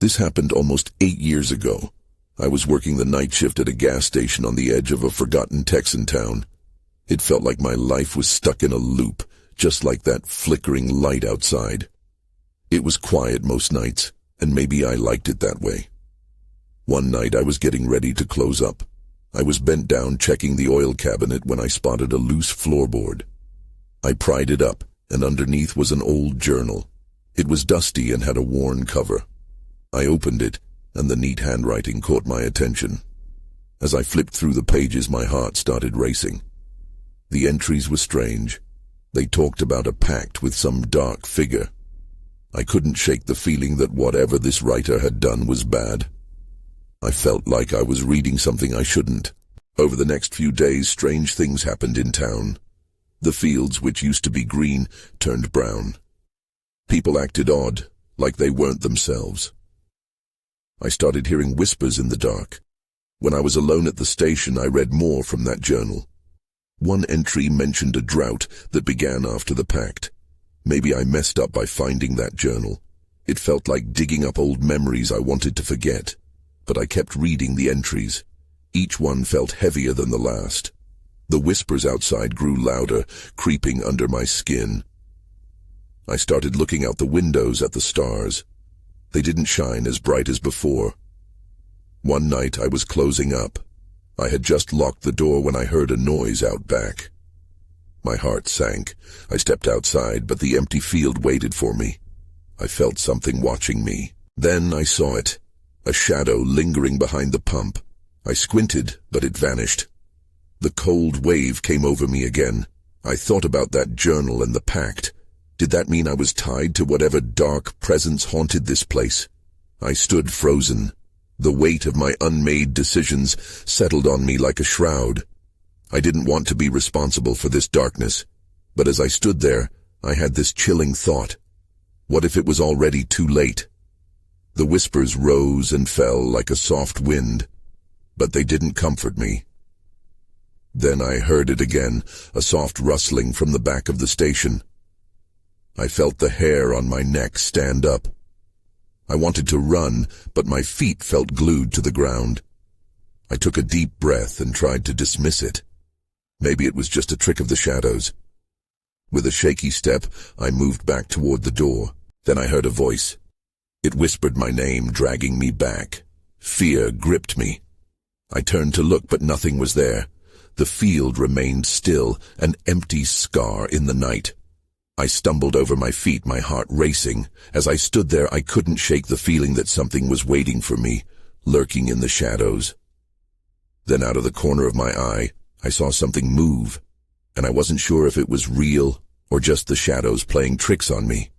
This happened almost 8 years ago. I was working the night shift at a gas station on the edge of a forgotten Texan town. It felt like my life was stuck in a loop, just like that flickering light outside. It was quiet most nights, and maybe I liked it that way. One night I was getting ready to close up. I was bent down checking the oil cabinet when I spotted a loose floorboard. I pried it up, and underneath was an old journal. It was dusty and had a worn cover. I opened it, and the neat handwriting caught my attention. As I flipped through the pages, my heart started racing. The entries were strange. They talked about a pact with some dark figure. I couldn't shake the feeling that whatever this writer had done was bad. I felt like I was reading something I shouldn't. Over the next few days, strange things happened in town. The fields, which used to be green, turned brown. People acted odd, like they weren't themselves. I started hearing whispers in the dark. When I was alone at the station, I read more from that journal. One entry mentioned a drought that began after the pact. Maybe I messed up by finding that journal. It felt like digging up old memories I wanted to forget. But I kept reading the entries. Each one felt heavier than the last. The whispers outside grew louder, creeping under my skin. I started looking out the windows at the stars. They didn't shine as bright as before. One night I was closing up. I had just locked the door when I heard a noise out back. My heart sank. I stepped outside, but the empty field waited for me. I felt something watching me. Then I saw it. A shadow lingering behind the pump. I squinted, but it vanished. The cold wave came over me again. I thought about that journal and the pact. Did that mean I was tied to whatever dark presence haunted this place? I stood frozen. The weight of my unmade decisions settled on me like a shroud. I didn't want to be responsible for this darkness, but as I stood there, I had this chilling thought. What if it was already too late? The whispers rose and fell like a soft wind, but they didn't comfort me. Then I heard it again, a soft rustling from the back of the station. I felt the hair on my neck stand up. I wanted to run, but my feet felt glued to the ground. I took a deep breath and tried to dismiss it. Maybe it was just a trick of the shadows. With a shaky step, I moved back toward the door. Then I heard a voice. It whispered my name, dragging me back. Fear gripped me. I turned to look, but nothing was there. The field remained still, an empty scar in the night. I stumbled over my feet, my heart racing. As I stood there, I couldn't shake the feeling that something was waiting for me, lurking in the shadows. Then out of the corner of my eye, I saw something move, and I wasn't sure if it was real or just the shadows playing tricks on me.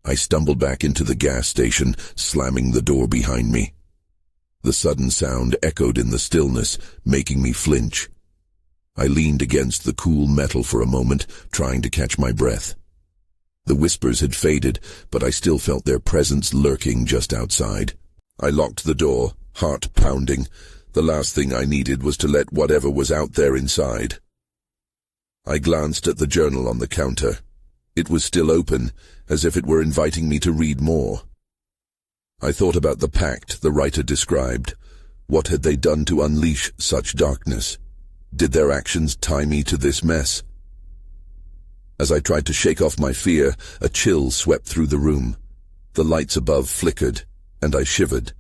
I stumbled back into the gas station, slamming the door behind me. The sudden sound echoed in the stillness, making me flinch. I leaned against the cool metal for a moment, trying to catch my breath. The whispers had faded, but I still felt their presence lurking just outside. I locked the door, heart pounding. The last thing I needed was to let whatever was out there inside. I glanced at the journal on the counter. It was still open, as if it were inviting me to read more. I thought about the pact the writer described. What had they done to unleash such darkness? Did their actions tie me to this mess? As I tried to shake off my fear, a chill swept through the room. The lights above flickered, and I shivered.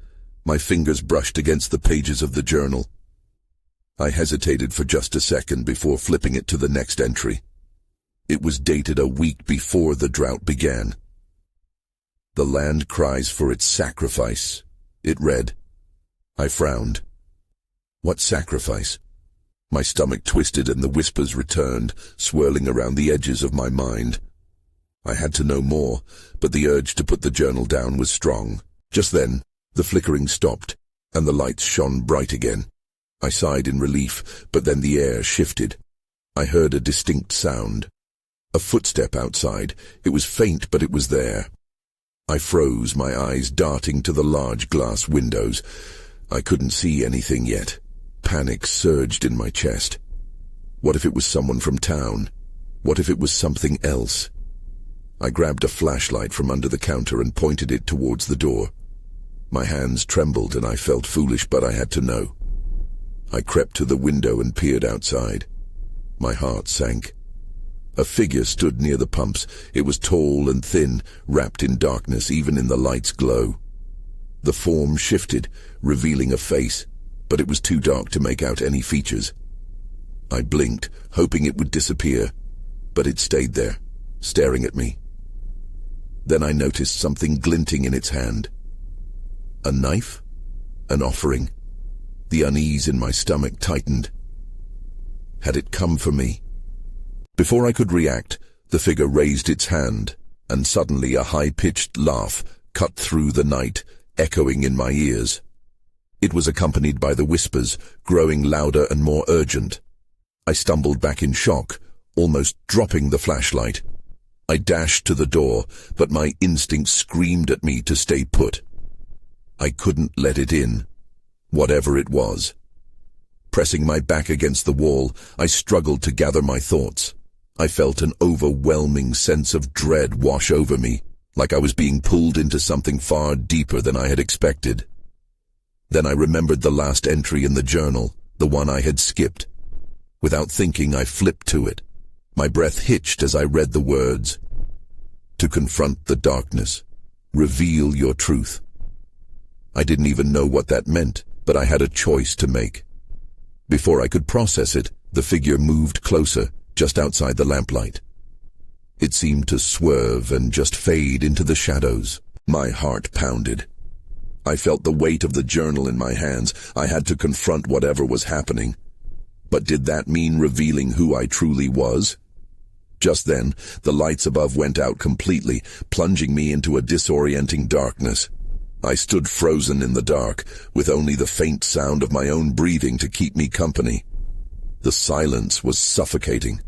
My fingers brushed against the pages of the journal. I hesitated for just a second before flipping it to the next entry. It was dated a week before the drought began. The land cries for its sacrifice, it read. I frowned. What sacrifice? My stomach twisted and the whispers returned, swirling around the edges of my mind. I had to know more, but the urge to put the journal down was strong. Just then, the flickering stopped, and the lights shone bright again. I sighed in relief, but then the air shifted. I heard a distinct sound. A footstep outside. It was faint, but it was there. I froze, my eyes darting to the large glass windows. I couldn't see anything yet. Panic surged in my chest. What if it was someone from town? What if it was something else? I grabbed a flashlight from under the counter and pointed it towards the door. My hands trembled and I felt foolish, but I had to know. I crept to the window and peered outside. My heart sank. A figure stood near the pumps. It was tall and thin, wrapped in darkness even in the light's glow. The form shifted, revealing a face, but it was too dark to make out any features. I blinked, hoping it would disappear, but it stayed there, staring at me. Then I noticed something glinting in its hand. A knife? An offering? The unease in my stomach tightened. Had it come for me? Before I could react, the figure raised its hand, and suddenly a high-pitched laugh cut through the night, echoing in my ears. It was accompanied by the whispers, growing louder and more urgent. I stumbled back in shock, almost dropping the flashlight. I dashed to the door, but my instinct screamed at me to stay put. I couldn't let it in, whatever it was. Pressing my back against the wall, I struggled to gather my thoughts. I felt an overwhelming sense of dread wash over me, like I was being pulled into something far deeper than I had expected. Then I remembered the last entry in the journal, the one I had skipped. Without thinking, I flipped to it. My breath hitched as I read the words. To confront the darkness. Reveal your truth. I didn't even know what that meant, but I had a choice to make. Before I could process it, the figure moved closer, just outside the lamplight. It seemed to swerve and just fade into the shadows. My heart pounded. I felt the weight of the journal in my hands. I had to confront whatever was happening. But did that mean revealing who I truly was? Just then, the lights above went out completely, plunging me into a disorienting darkness. I stood frozen in the dark, with only the faint sound of my own breathing to keep me company. The silence was suffocating.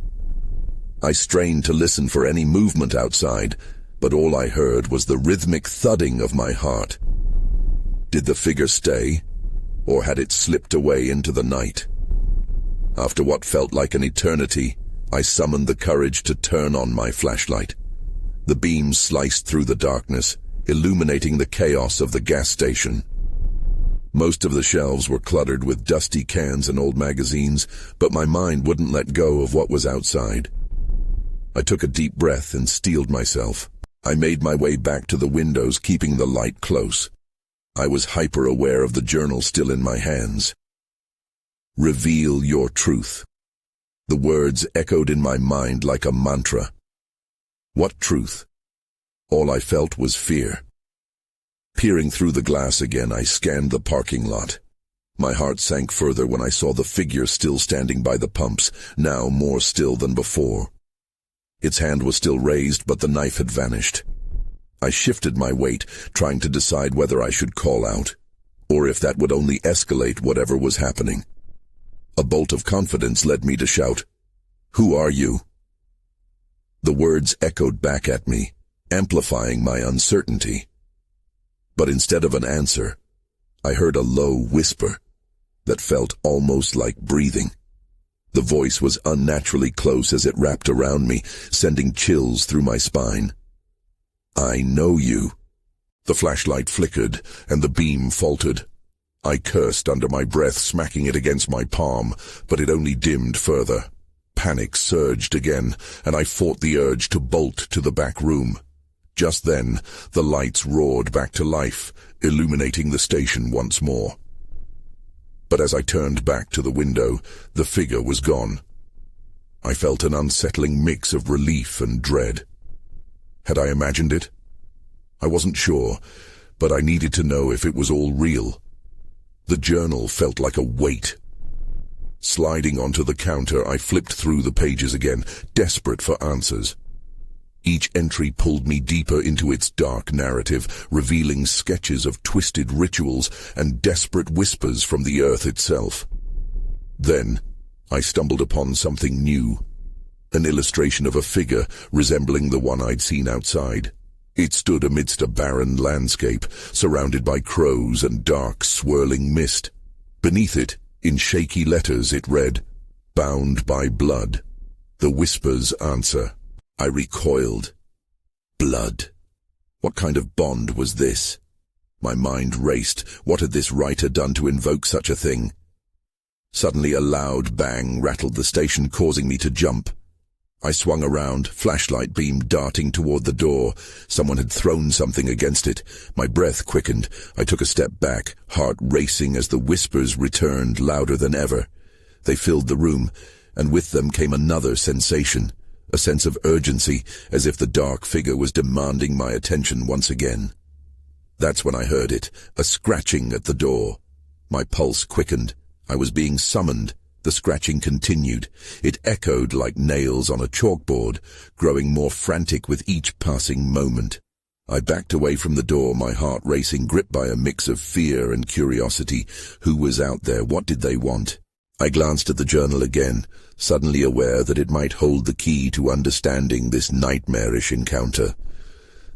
I strained to listen for any movement outside, but all I heard was the rhythmic thudding of my heart. Did the figure stay, or had it slipped away into the night? After what felt like an eternity, I summoned the courage to turn on my flashlight. The beam sliced through the darkness, illuminating the chaos of the gas station. Most of the shelves were cluttered with dusty cans and old magazines, but my mind wouldn't let go of what was outside. I took a deep breath and steeled myself. I made my way back to the windows, keeping the light close. I was hyper-aware of the journal still in my hands. Reveal your truth. The words echoed in my mind like a mantra. What truth? All I felt was fear. Peering through the glass again, I scanned the parking lot. My heart sank further when I saw the figure still standing by the pumps, now more still than before. Its hand was still raised, but the knife had vanished. I shifted my weight, trying to decide whether I should call out, or if that would only escalate whatever was happening. A bolt of confidence led me to shout, "Who are you?" The words echoed back at me, amplifying my uncertainty. But instead of an answer, I heard a low whisper that felt almost like breathing. The voice was unnaturally close as it wrapped around me, sending chills through my spine. "I know you." The flashlight flickered, and the beam faltered. I cursed under my breath, smacking it against my palm, but it only dimmed further. Panic surged again, and I fought the urge to bolt to the back room. Just then, the lights roared back to life, illuminating the station once more. But as I turned back to the window, the figure was gone. I felt an unsettling mix of relief and dread. Had I imagined it? I wasn't sure, but I needed to know if it was all real. The journal felt like a weight. Sliding onto the counter, I flipped through the pages again, desperate for answers. Each entry pulled me deeper into its dark narrative, revealing sketches of twisted rituals and desperate whispers from the earth itself. Then, I stumbled upon something new. An illustration of a figure resembling the one I'd seen outside. It stood amidst a barren landscape, surrounded by crows and dark, swirling mist. Beneath it, in shaky letters, it read, "Bound by blood. The whisper's answer." I recoiled. Blood. What kind of bond was this? My mind raced. What had this writer done to invoke such a thing? Suddenly a loud bang rattled the station, causing me to jump. I swung around, flashlight beam darting toward the door. Someone had thrown something against it. My breath quickened. I took a step back, heart racing as the whispers returned, louder than ever. They filled the room, and with them came another sensation, a sense of urgency, as if the dark figure was demanding my attention once again. That's when I heard it, a scratching at the door. My pulse quickened. I was being summoned. The scratching continued. It echoed like nails on a chalkboard, growing more frantic with each passing moment. I backed away from the door, my heart racing, gripped by a mix of fear and curiosity. Who was out there? What did they want? I glanced at the journal again, suddenly aware that it might hold the key to understanding this nightmarish encounter.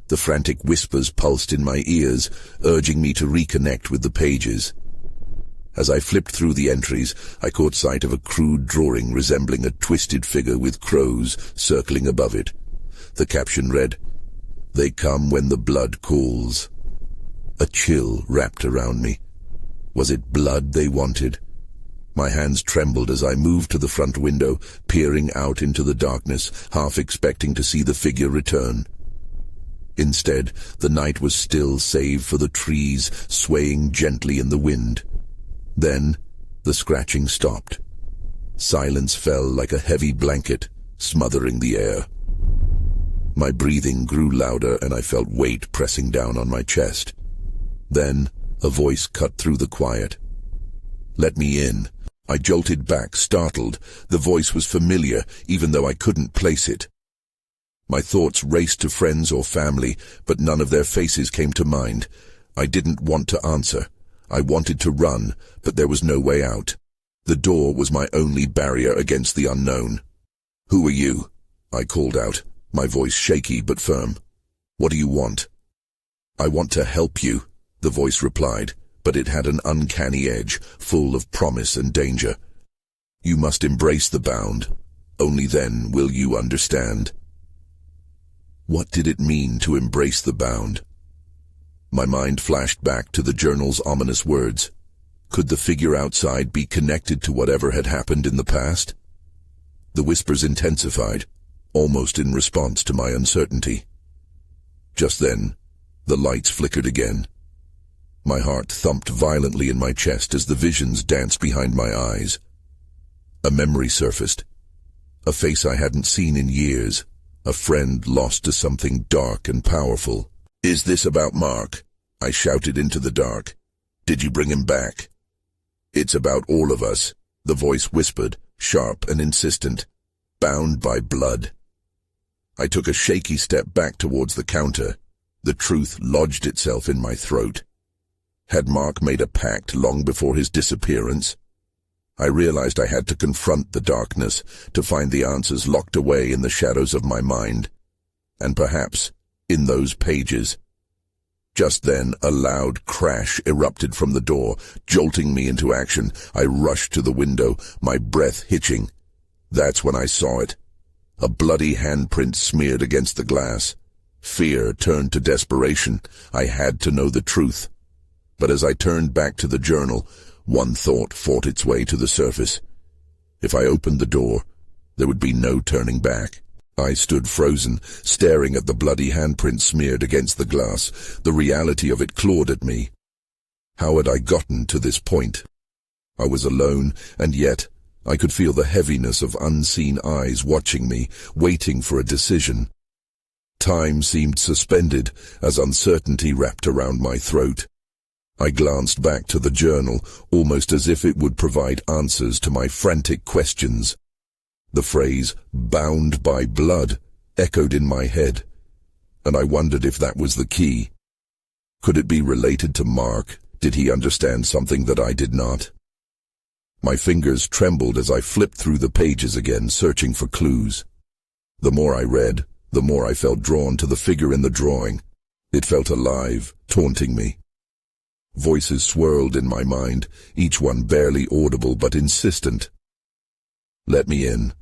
The frantic whispers pulsed in my ears, urging me to reconnect with the pages. As I flipped through the entries, I caught sight of a crude drawing resembling a twisted figure with crows circling above it. The caption read, "They come when the blood calls." A chill wrapped around me. Was it blood they wanted? My hands trembled as I moved to the front window, peering out into the darkness, half expecting to see the figure return. Instead, the night was still save for the trees swaying gently in the wind. Then, the scratching stopped. Silence fell like a heavy blanket, smothering the air. My breathing grew louder and I felt weight pressing down on my chest. Then, a voice cut through the quiet. "Let me in." I jolted back, startled. The voice was familiar, even though I couldn't place it. My thoughts raced to friends or family, but none of their faces came to mind. I didn't want to answer. I wanted to run, but there was no way out. The door was my only barrier against the unknown. "Who are you?" I called out, my voice shaky but firm. "What do you want?" "I want to help you," the voice replied, but it had an uncanny edge, full of promise and danger. "You must embrace the bound. Only then will you understand." What did it mean to embrace the bound? My mind flashed back to the journal's ominous words. Could the figure outside be connected to whatever had happened in the past? The whispers intensified, almost in response to my uncertainty. Just then, the lights flickered again. My heart thumped violently in my chest as the visions danced behind my eyes. A memory surfaced. A face I hadn't seen in years. A friend lost to something dark and powerful. "Is this about Mark?" I shouted into the dark. "Did you bring him back?" "It's about all of us," the voice whispered, sharp and insistent. "Bound by blood." I took a shaky step back towards the counter. The truth lodged itself in my throat. Had Mark made a pact long before his disappearance? I realized I had to confront the darkness, to find the answers locked away in the shadows of my mind. And perhaps, in those pages. Just then, a loud crash erupted from the door, jolting me into action. I rushed to the window, my breath hitching. That's when I saw it. A bloody handprint smeared against the glass. Fear turned to desperation. I had to know the truth. But as I turned back to the journal, one thought fought its way to the surface. If I opened the door, there would be no turning back. I stood frozen, staring at the bloody handprint smeared against the glass. The reality of it clawed at me. How had I gotten to this point? I was alone, and yet I could feel the heaviness of unseen eyes watching me, waiting for a decision. Time seemed suspended as uncertainty wrapped around my throat. I glanced back to the journal, almost as if it would provide answers to my frantic questions. The phrase, "bound by blood," echoed in my head, and I wondered if that was the key. Could it be related to Mark? Did he understand something that I did not? My fingers trembled as I flipped through the pages again, searching for clues. The more I read, the more I felt drawn to the figure in the drawing. It felt alive, taunting me. Voices swirled in my mind, each one barely audible but insistent. "Let me in."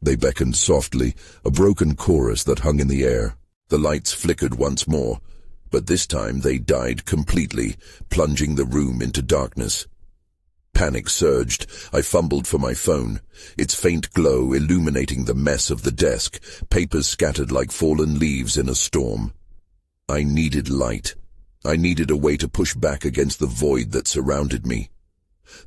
They beckoned softly, a broken chorus that hung in the air. The lights flickered once more. But this time they died completely, plunging the room into darkness. Panic surged. I fumbled for my phone, its faint glow illuminating the mess of the desk, papers scattered like fallen leaves in a storm. I needed light. I needed a way to push back against the void that surrounded me.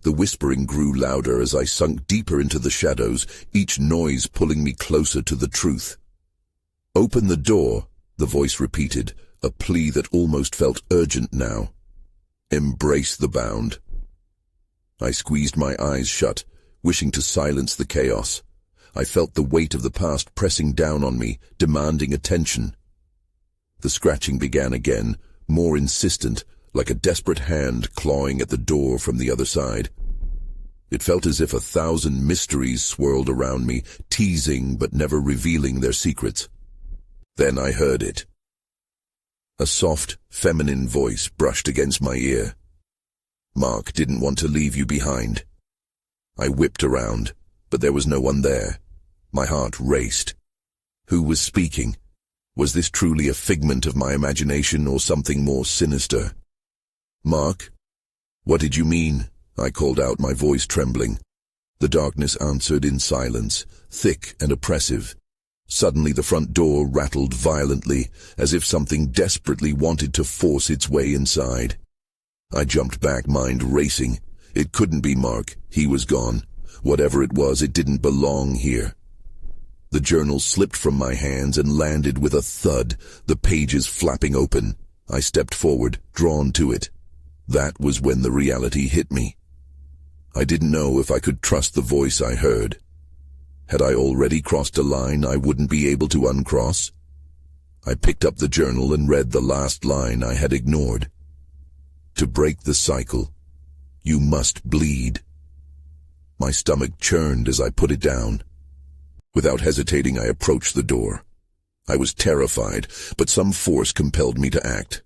The whispering grew louder as I sunk deeper into the shadows, each noise pulling me closer to the truth. "Open the door," the voice repeated, a plea that almost felt urgent now. "Embrace the bound." I squeezed my eyes shut, wishing to silence the chaos. I felt the weight of the past pressing down on me, demanding attention. The scratching began again, more insistent, like a desperate hand clawing at the door from the other side. It felt as if 1,000 mysteries swirled around me, teasing but never revealing their secrets. Then I heard it. A soft, feminine voice brushed against my ear. "Mark didn't want to leave you behind." I whipped around, but there was no one there. My heart raced. Who was speaking? Was this truly a figment of my imagination or something more sinister? "Mark? What did you mean?" I called out, my voice trembling. The darkness answered in silence, thick and oppressive. Suddenly the front door rattled violently, as if something desperately wanted to force its way inside. I jumped back, mind racing. It couldn't be Mark. He was gone. Whatever it was, it didn't belong here. The journal slipped from my hands and landed with a thud, the pages flapping open. I stepped forward, drawn to it. That was when the reality hit me. I didn't know if I could trust the voice I heard. Had I already crossed a line I wouldn't be able to uncross? I picked up the journal and read the last line I had ignored. "To break the cycle, you must bleed." My stomach churned as I put it down. Without hesitating, I approached the door. I was terrified, but some force compelled me to act.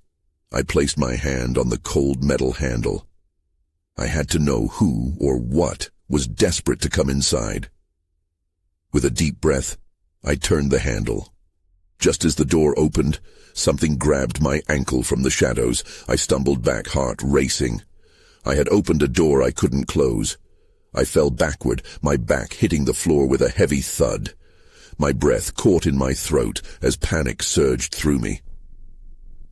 I placed my hand on the cold metal handle. I had to know who or what was desperate to come inside. With a deep breath, I turned the handle. Just as the door opened, something grabbed my ankle from the shadows. I stumbled back, heart racing. I had opened a door I couldn't close. I fell backward, my back hitting the floor with a heavy thud. My breath caught in my throat as panic surged through me.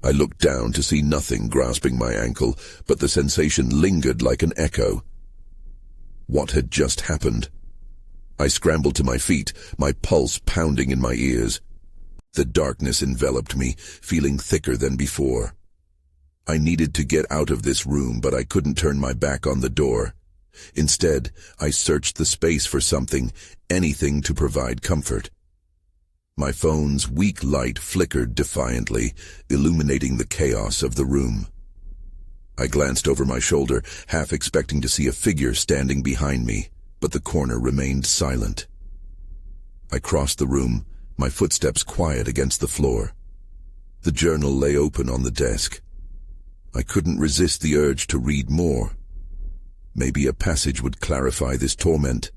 I looked down to see nothing grasping my ankle, but the sensation lingered like an echo. What had just happened? I scrambled to my feet, my pulse pounding in my ears. The darkness enveloped me, feeling thicker than before. I needed to get out of this room, but I couldn't turn my back on the door. Instead, I searched the space for something, anything to provide comfort. My phone's weak light flickered defiantly, illuminating the chaos of the room. I glanced over my shoulder, half expecting to see a figure standing behind me, but the corner remained silent. I crossed the room, my footsteps quiet against the floor. The journal lay open on the desk. I couldn't resist the urge to read more. Maybe a passage would clarify this torment.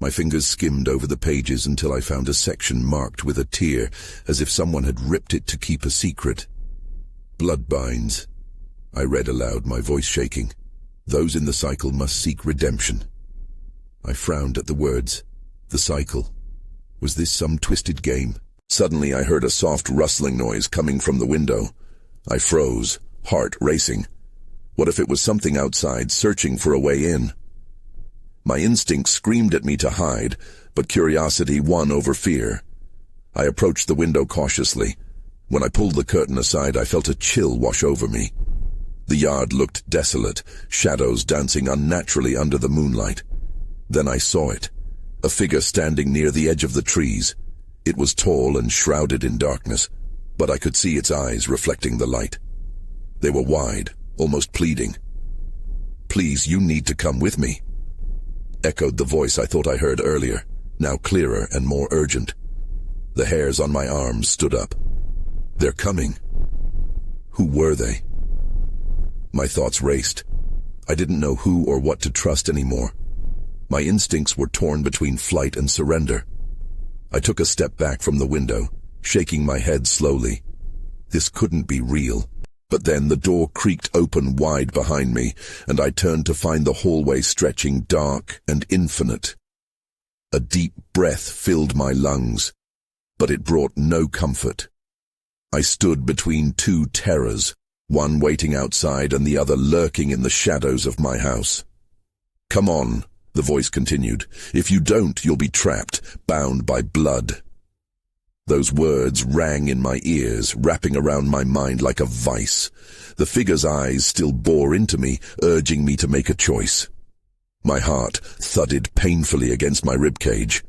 My fingers skimmed over the pages until I found a section marked with a tear, as if someone had ripped it to keep a secret. "Bloodbinds," I read aloud, my voice shaking. "Those in the cycle must seek redemption." I frowned at the words. The cycle. Was this some twisted game? Suddenly I heard a soft rustling noise coming from the window. I froze, heart racing. What if it was something outside searching for a way in? My instinct screamed at me to hide, but curiosity won over fear. I approached the window cautiously. When I pulled the curtain aside, I felt a chill wash over me. The yard looked desolate, shadows dancing unnaturally under the moonlight. Then I saw it, a figure standing near the edge of the trees. It was tall and shrouded in darkness, but I could see its eyes reflecting the light. They were wide, almost pleading. "Please, you need to come with me," echoed the voice I thought I heard earlier, now clearer and more urgent. The hairs on my arms stood up. They're coming. Who were they? My thoughts raced. I didn't know who or what to trust anymore. My instincts were torn between flight and surrender. I took a step back from the window, shaking my head slowly. This couldn't be real. But then the door creaked open wide behind me, and I turned to find the hallway stretching dark and infinite. A deep breath filled my lungs, but it brought no comfort. I stood between two terrors, one waiting outside and the other lurking in the shadows of my house. "Come on," the voice continued. "If you don't, you'll be trapped, bound by blood." Those words rang in my ears, wrapping around my mind like a vice. The figure's eyes still bore into me, urging me to make a choice. My heart thudded painfully against my ribcage.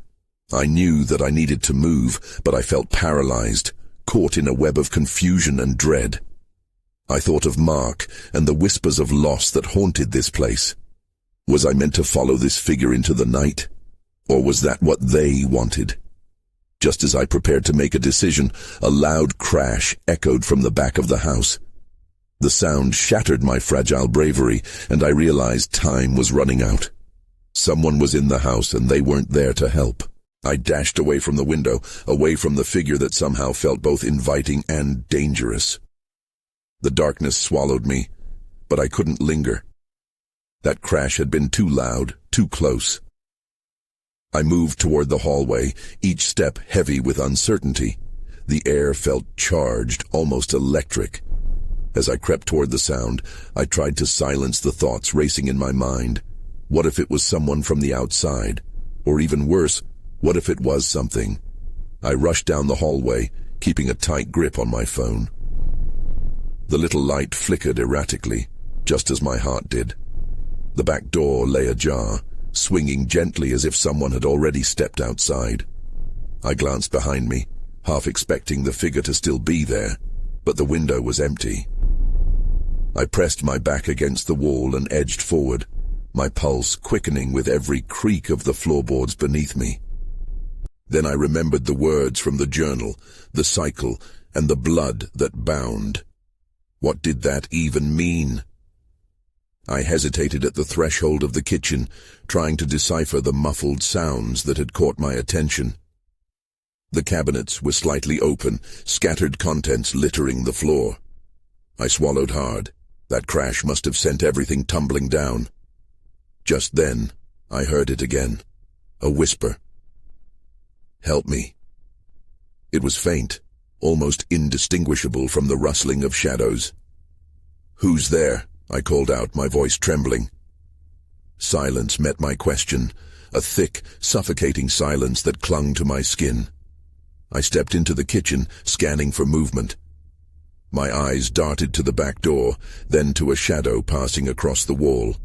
I knew that I needed to move, but I felt paralyzed, caught in a web of confusion and dread. I thought of Mark and the whispers of loss that haunted this place. Was I meant to follow this figure into the night? Or was that what they wanted? Just as I prepared to make a decision, a loud crash echoed from the back of the house. The sound shattered my fragile bravery, and I realized time was running out. Someone was in the house, and they weren't there to help. I dashed away from the window, away from the figure that somehow felt both inviting and dangerous. The darkness swallowed me, but I couldn't linger. That crash had been too loud, too close. I moved toward the hallway, each step heavy with uncertainty. The air felt charged, almost electric. As I crept toward the sound, I tried to silence the thoughts racing in my mind. What if it was someone from the outside? Or even worse, what if it was something? I rushed down the hallway, keeping a tight grip on my phone. The little light flickered erratically, just as my heart did. The back door lay ajar, swinging gently as if someone had already stepped outside. I glanced behind me, half expecting the figure to still be there, but the window was empty. I pressed my back against the wall and edged forward, my pulse quickening with every creak of the floorboards beneath me. Then I remembered the words from the journal, the cycle, and the blood that bound. What did that even mean? I hesitated at the threshold of the kitchen, trying to decipher the muffled sounds that had caught my attention. The cabinets were slightly open, scattered contents littering the floor. I swallowed hard. That crash must have sent everything tumbling down. Just then, I heard it again. A whisper. "Help me." It was faint, almost indistinguishable from the rustling of shadows. "Who's there?" I called out, my voice trembling. Silence met my question, a thick, suffocating silence that clung to my skin. I stepped into the kitchen, scanning for movement. My eyes darted to the back door, then to a shadow passing across the wall.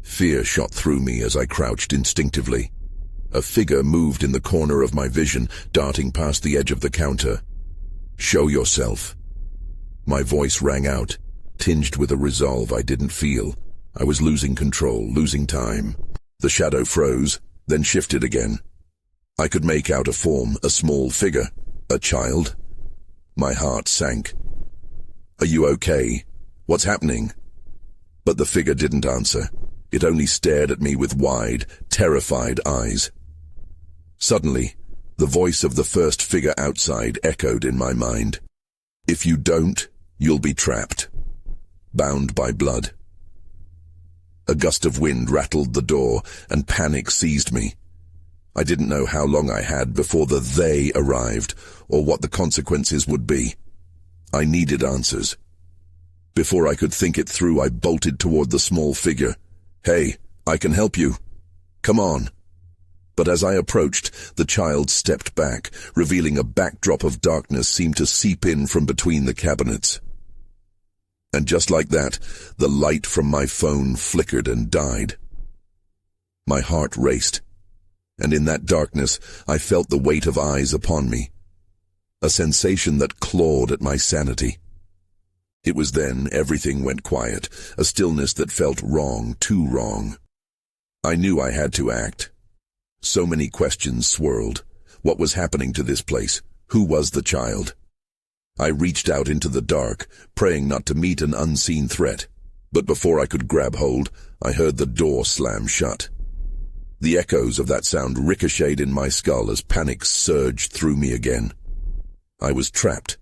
Fear shot through me as I crouched instinctively. A figure moved in the corner of my vision, darting past the edge of the counter. "Show yourself." My voice rang out, tinged with a resolve I didn't feel. I was losing control, losing time. The shadow froze, then shifted again. I could make out a form, a small figure. A child? My heart sank. "Are you okay? What's happening?" But the figure didn't answer. It only stared at me with wide, terrified eyes. Suddenly, the voice of the first figure outside echoed in my mind. "If you don't, you'll be trapped. Bound by blood." A gust of wind rattled the door, and panic seized me. I didn't know how long I had before the they arrived, or what the consequences would be. I needed answers. Before I could think it through, I bolted toward the small figure. "Hey, I can help you. Come on." But as I approached, the child stepped back, revealing a backdrop of darkness seemed to seep in from between the cabinets. And just like that, the light from my phone flickered and died. My heart raced, and in that darkness, I felt the weight of eyes upon me, a sensation that clawed at my sanity. It was then everything went quiet, a stillness that felt wrong, too wrong. I knew I had to act. So many questions swirled. What was happening to this place? Who was the child? I reached out into the dark, praying not to meet an unseen threat. But before I could grab hold, I heard the door slam shut. The echoes of that sound ricocheted in my skull as panic surged through me again. I was trapped.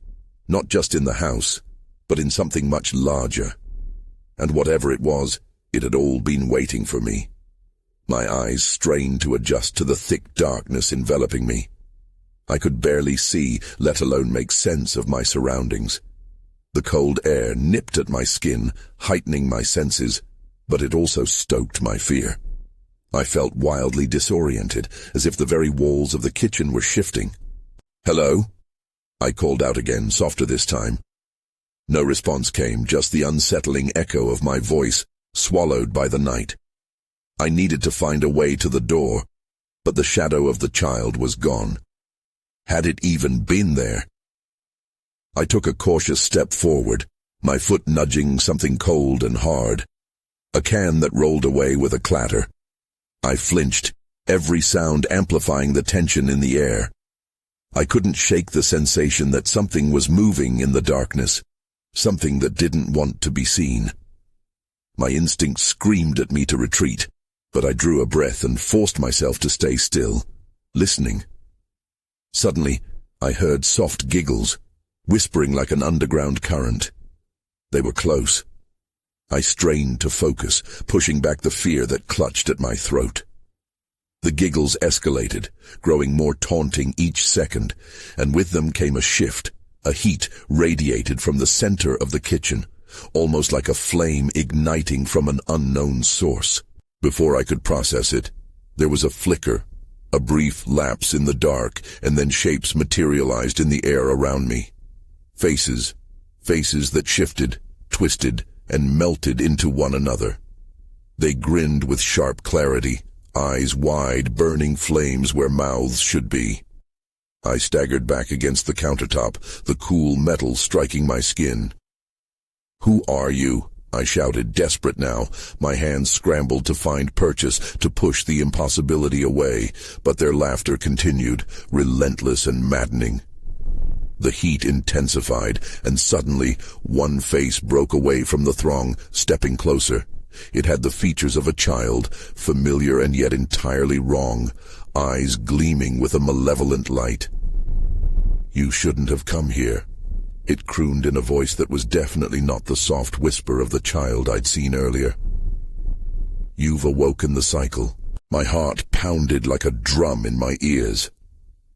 Not just in the house, but in something much larger. And whatever it was, it had all been waiting for me. My eyes strained to adjust to the thick darkness enveloping me. I could barely see, let alone make sense of my surroundings. The cold air nipped at my skin, heightening my senses, but it also stoked my fear. I felt wildly disoriented, as if the very walls of the kitchen were shifting. "Hello?" I called out again, softer this time. No response came, just the unsettling echo of my voice, swallowed by the night. I needed to find a way to the door, but the shadow of the child was gone. Had it even been there? I took a cautious step forward, my foot nudging something cold and hard. A can that rolled away with a clatter. I flinched, every sound amplifying the tension in the air. I couldn't shake the sensation that something was moving in the darkness, something that didn't want to be seen. My instinct screamed at me to retreat, but I drew a breath and forced myself to stay still, listening. Suddenly, I heard soft giggles, whispering like an underground current. They were close. I strained to focus, pushing back the fear that clutched at my throat. The giggles escalated, growing more taunting each second, and with them came a shift. A heat radiated from the center of the kitchen, almost like a flame igniting from an unknown source. Before I could process it, there was a flicker, a brief lapse in the dark, and then shapes materialized in the air around me. Faces that shifted, twisted, and melted into one another. They grinned with sharp clarity, eyes wide, burning flames where mouths should be. I staggered back against the countertop, the cool metal striking my skin. "Who are you?" I shouted, desperate now. My hands scrambled to find purchase, to push the impossibility away, but their laughter continued, relentless and maddening. The heat intensified, and suddenly one face broke away from the throng, stepping closer. It had the features of a child, familiar and yet entirely wrong, eyes gleaming with a malevolent light. "You shouldn't have come here," it crooned in a voice that was definitely not the soft whisper of the child I'd seen earlier. "You've awoken the cycle." My heart pounded like a drum in my ears.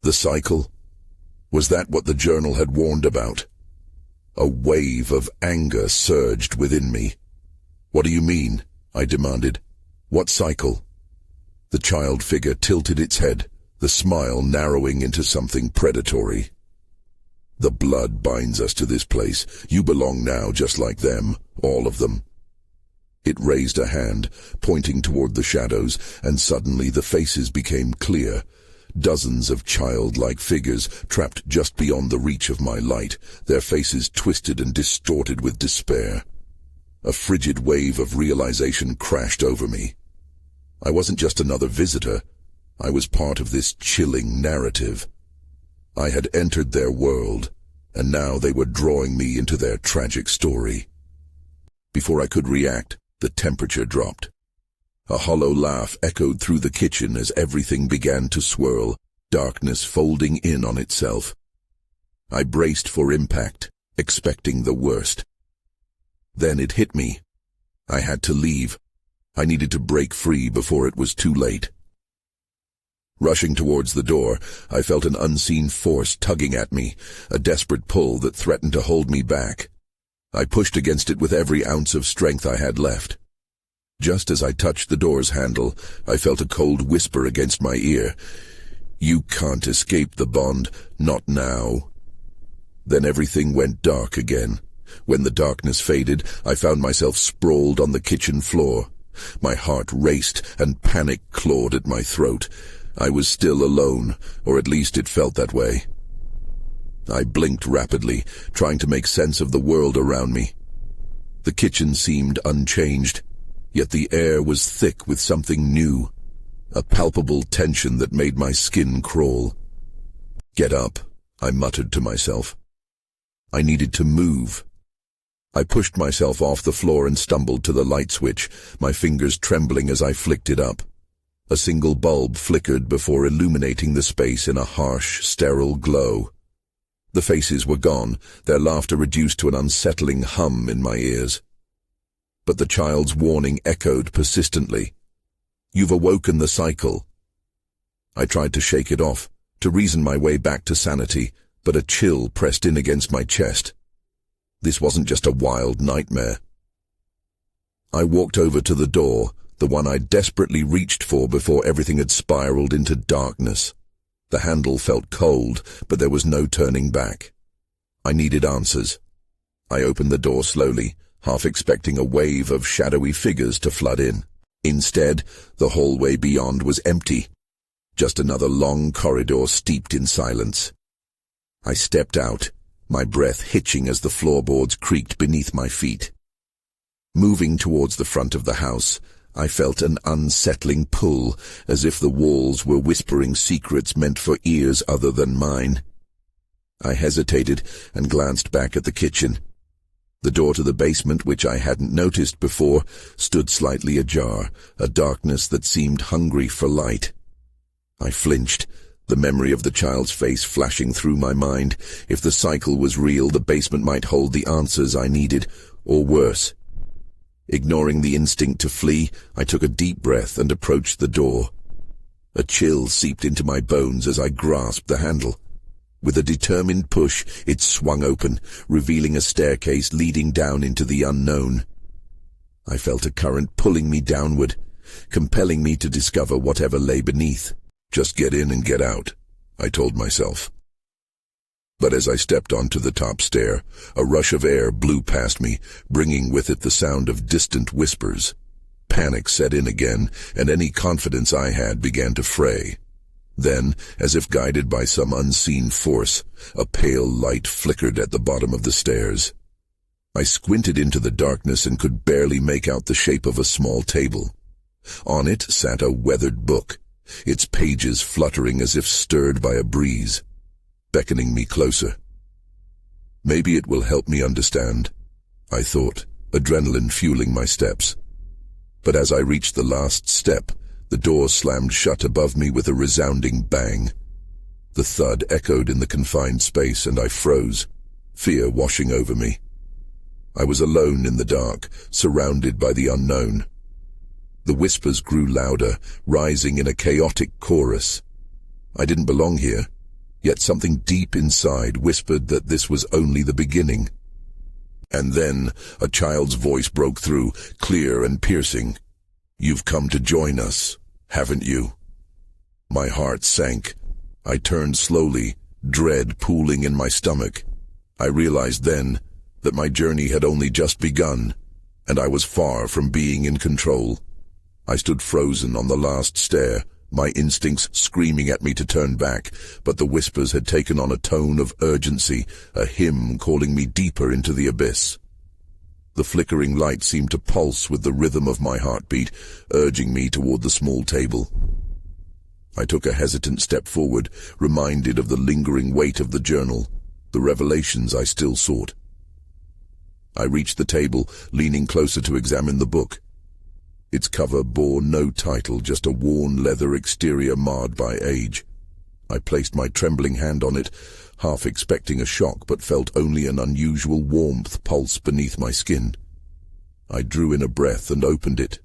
The cycle? Was that what the journal had warned about? A wave of anger surged within me. "What do you mean?" I demanded. "What cycle?" The child figure tilted its head, the smile narrowing into something predatory. "The blood binds us to this place. You belong now just like them, all of them." It raised a hand, pointing toward the shadows, and suddenly the faces became clear. Dozens of childlike figures trapped just beyond the reach of my light, their faces twisted and distorted with despair. A frigid wave of realization crashed over me. I wasn't just another visitor. I was part of this chilling narrative. I had entered their world, and now they were drawing me into their tragic story. Before I could react, the temperature dropped. A hollow laugh echoed through the kitchen as everything began to swirl, darkness folding in on itself. I braced for impact, expecting the worst. Then it hit me. I had to leave. I needed to break free before it was too late. Rushing towards the door, I felt an unseen force tugging at me, a desperate pull that threatened to hold me back. I pushed against it with every ounce of strength I had left. Just as I touched the door's handle, I felt a cold whisper against my ear. "You can't escape the bond, not now." Then everything went dark again. When the darkness faded, I found myself sprawled on the kitchen floor. My heart raced and panic clawed at my throat. I was still alone, or at least it felt that way. I blinked rapidly, trying to make sense of the world around me. The kitchen seemed unchanged, yet the air was thick with something new, a palpable tension that made my skin crawl. "Get up," I muttered to myself. I needed to move. I pushed myself off the floor and stumbled to the light switch, my fingers trembling as I flicked it up. A single bulb flickered before illuminating the space in a harsh, sterile glow. The faces were gone, their laughter reduced to an unsettling hum in my ears. But the child's warning echoed persistently. "You've awoken the cycle." I tried to shake it off, to reason my way back to sanity, but a chill pressed in against my chest. This wasn't just a wild nightmare. I walked over to the door, the one I desperately reached for before everything had spiraled into darkness. The handle felt cold, but there was no turning back. I needed answers. I opened the door slowly, half expecting a wave of shadowy figures to flood in. Instead, the hallway beyond was empty. Just another long corridor steeped in silence. I stepped out, my breath hitching as the floorboards creaked beneath my feet. Moving towards the front of the house, I felt an unsettling pull, as if the walls were whispering secrets meant for ears other than mine. I hesitated and glanced back at the kitchen. The door to the basement, which I hadn't noticed before, stood slightly ajar, a darkness that seemed hungry for light. I flinched, the memory of the child's face flashing through my mind. If the cycle was real, the basement might hold the answers I needed, or worse. Ignoring the instinct to flee, I took a deep breath and approached the door. A chill seeped into my bones as I grasped the handle. With a determined push, it swung open, revealing a staircase leading down into the unknown. I felt a current pulling me downward, compelling me to discover whatever lay beneath. "Just get in and get out," I told myself. But as I stepped onto the top stair, a rush of air blew past me, bringing with it the sound of distant whispers. Panic set in again, and any confidence I had began to fray. Then, as if guided by some unseen force, a pale light flickered at the bottom of the stairs. I squinted into the darkness and could barely make out the shape of a small table. On it sat a weathered book, its pages fluttering as if stirred by a breeze, beckoning me closer. Maybe it will help me understand, I thought, adrenaline fueling my steps. But as I reached the last step, the door slammed shut above me with a resounding bang. The thud echoed in the confined space, and I froze, fear washing over me. I was alone in the dark, surrounded by the unknown. The whispers grew louder, rising in a chaotic chorus. I didn't belong here, yet something deep inside whispered that this was only the beginning. And then a child's voice broke through, clear and piercing. "You've come to join us, haven't you?" My heart sank. I turned slowly, dread pooling in my stomach. I realized then that my journey had only just begun, and I was far from being in control. I stood frozen on the last stair, my instincts screaming at me to turn back, but the whispers had taken on a tone of urgency, a hymn calling me deeper into the abyss. The flickering light seemed to pulse with the rhythm of my heartbeat, urging me toward the small table. I took a hesitant step forward, reminded of the lingering weight of the journal, the revelations I still sought. I reached the table, leaning closer to examine the book. Its cover bore no title, just a worn leather exterior marred by age. I placed my trembling hand on it, half expecting a shock, but felt only an unusual warmth pulse beneath my skin. I drew in a breath and opened it,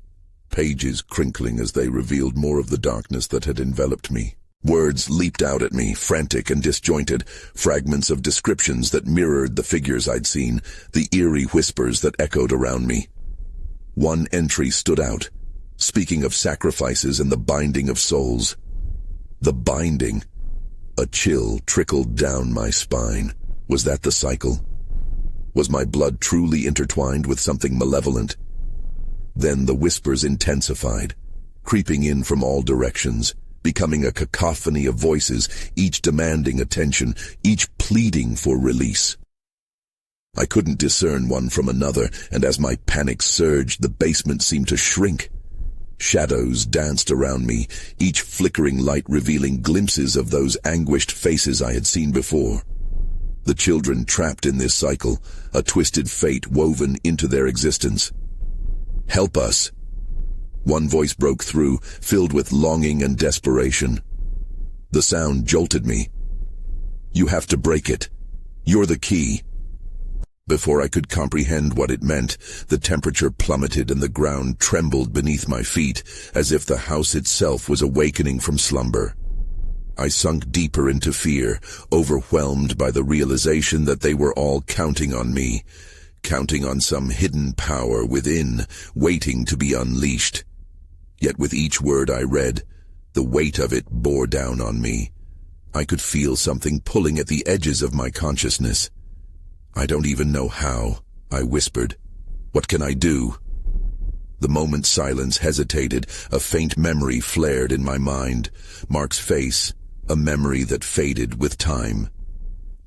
pages crinkling as they revealed more of the darkness that had enveloped me. Words leaped out at me, frantic and disjointed, fragments of descriptions that mirrored the figures I'd seen, the eerie whispers that echoed around me. One entry stood out, speaking of sacrifices and the binding of souls. The binding. A chill trickled down my spine. Was that the cycle? Was my blood truly intertwined with something malevolent? Then the whispers intensified, creeping in from all directions, becoming a cacophony of voices, each demanding attention, each pleading for release. I couldn't discern one from another, and as my panic surged, the basement seemed to shrink. Shadows danced around me, each flickering light revealing glimpses of those anguished faces I had seen before. The children trapped in this cycle, a twisted fate woven into their existence. "Help us!" One voice broke through, filled with longing and desperation. The sound jolted me. "You have to break it. You're the key." Before I could comprehend what it meant, the temperature plummeted and the ground trembled beneath my feet, as if the house itself was awakening from slumber. I sunk deeper into fear, overwhelmed by the realization that they were all counting on me, counting on some hidden power within, waiting to be unleashed. Yet with each word I read, the weight of it bore down on me. I could feel something pulling at the edges of my consciousness. "I don't even know how," I whispered. "What can I do?" The moment silence hesitated, a faint memory flared in my mind. Mark's face, a memory that faded with time.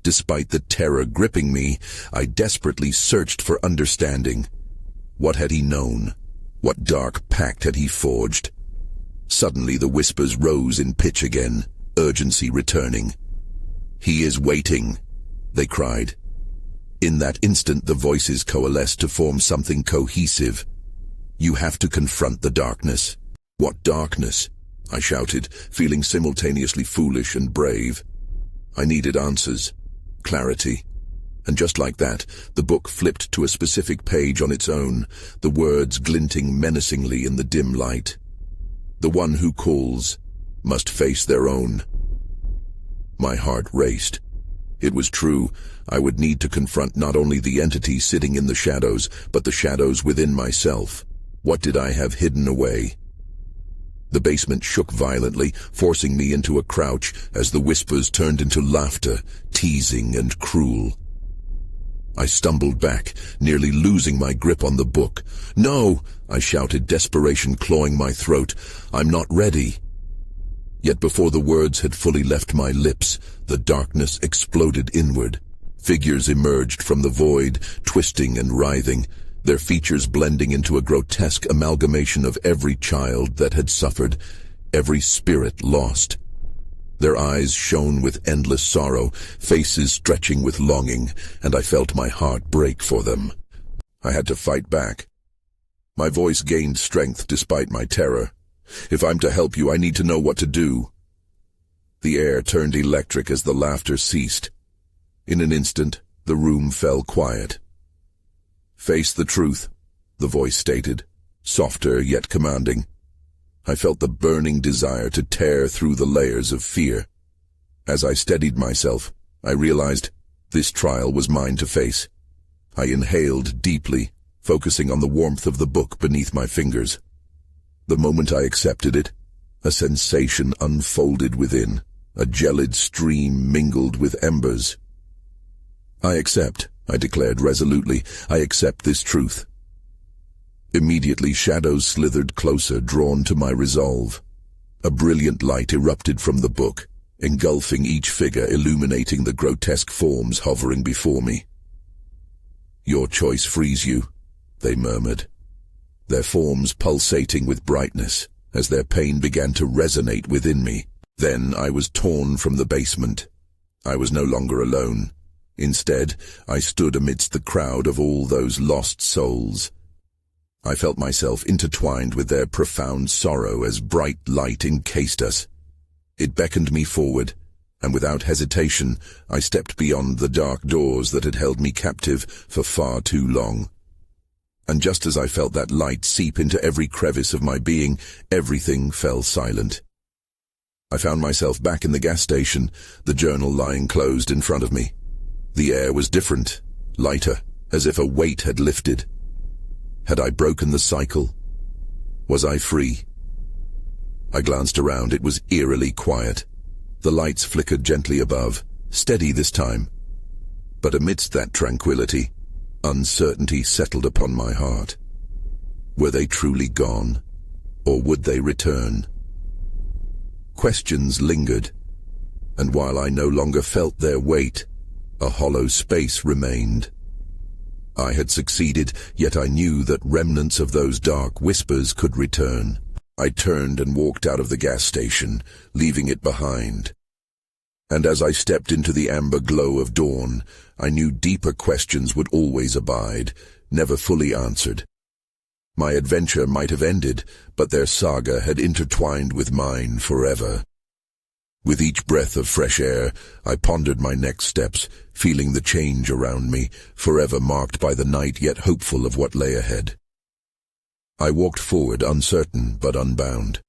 Despite the terror gripping me, I desperately searched for understanding. What had he known? What dark pact had he forged? Suddenly the whispers rose in pitch again, urgency returning. "He is waiting," they cried. In that instant the voices coalesced to form something cohesive. "You have to confront the darkness." "What darkness?" I shouted, feeling simultaneously foolish and brave. I needed answers, clarity. And just like that, the book flipped to a specific page on its own, the words glinting menacingly in the dim light. "The one who calls must face their own." My heart raced. It was true. I would need to confront not only the entity sitting in the shadows, but the shadows within myself. What did I have hidden away? The basement shook violently, forcing me into a crouch as the whispers turned into laughter, teasing and cruel. I stumbled back, nearly losing my grip on the book. "No!" I shouted, desperation clawing my throat. "I'm not ready." Yet before the words had fully left my lips, the darkness exploded inward. Figures emerged from the void, twisting and writhing, their features blending into a grotesque amalgamation of every child that had suffered, every spirit lost. Their eyes shone with endless sorrow, faces stretching with longing, and I felt my heart break for them. I had to fight back. My voice gained strength despite my terror. "If I'm to help you, I need to know what to do." The air turned electric as the laughter ceased. In an instant, the room fell quiet. "Face the truth," the voice stated, softer yet commanding. I felt the burning desire to tear through the layers of fear. As I steadied myself, I realized this trial was mine to face. I inhaled deeply, focusing on the warmth of the book beneath my fingers. The moment I accepted it, a sensation unfolded within, a gelid stream mingled with embers. "I accept," I declared resolutely. "I accept this truth." Immediately shadows slithered closer, drawn to my resolve. A brilliant light erupted from the book, engulfing each figure, illuminating the grotesque forms hovering before me. "Your choice frees you," they murmured, their forms pulsating with brightness as their pain began to resonate within me. Then I was torn from the basement. I was no longer alone. Instead, I stood amidst the crowd of all those lost souls. I felt myself intertwined with their profound sorrow as bright light encased us. It beckoned me forward, and without hesitation, I stepped beyond the dark doors that had held me captive for far too long. And just as I felt that light seep into every crevice of my being, everything fell silent. I found myself back in the gas station, the journal lying closed in front of me. The air was different, lighter, as if a weight had lifted. Had I broken the cycle? Was I free? I glanced around. It was eerily quiet. The lights flickered gently above, steady this time. But amidst that tranquility, uncertainty settled upon my heart. Were they truly gone, or would they return? Questions lingered, and while I no longer felt their weight, a hollow space remained. I had succeeded, yet I knew that remnants of those dark whispers could return. I turned and walked out of the gas station, leaving it behind. And as I stepped into the amber glow of dawn, I knew deeper questions would always abide, never fully answered. My adventure might have ended, but their saga had intertwined with mine forever. With each breath of fresh air, I pondered my next steps, feeling the change around me, forever marked by the night yet hopeful of what lay ahead. I walked forward, uncertain but unbound.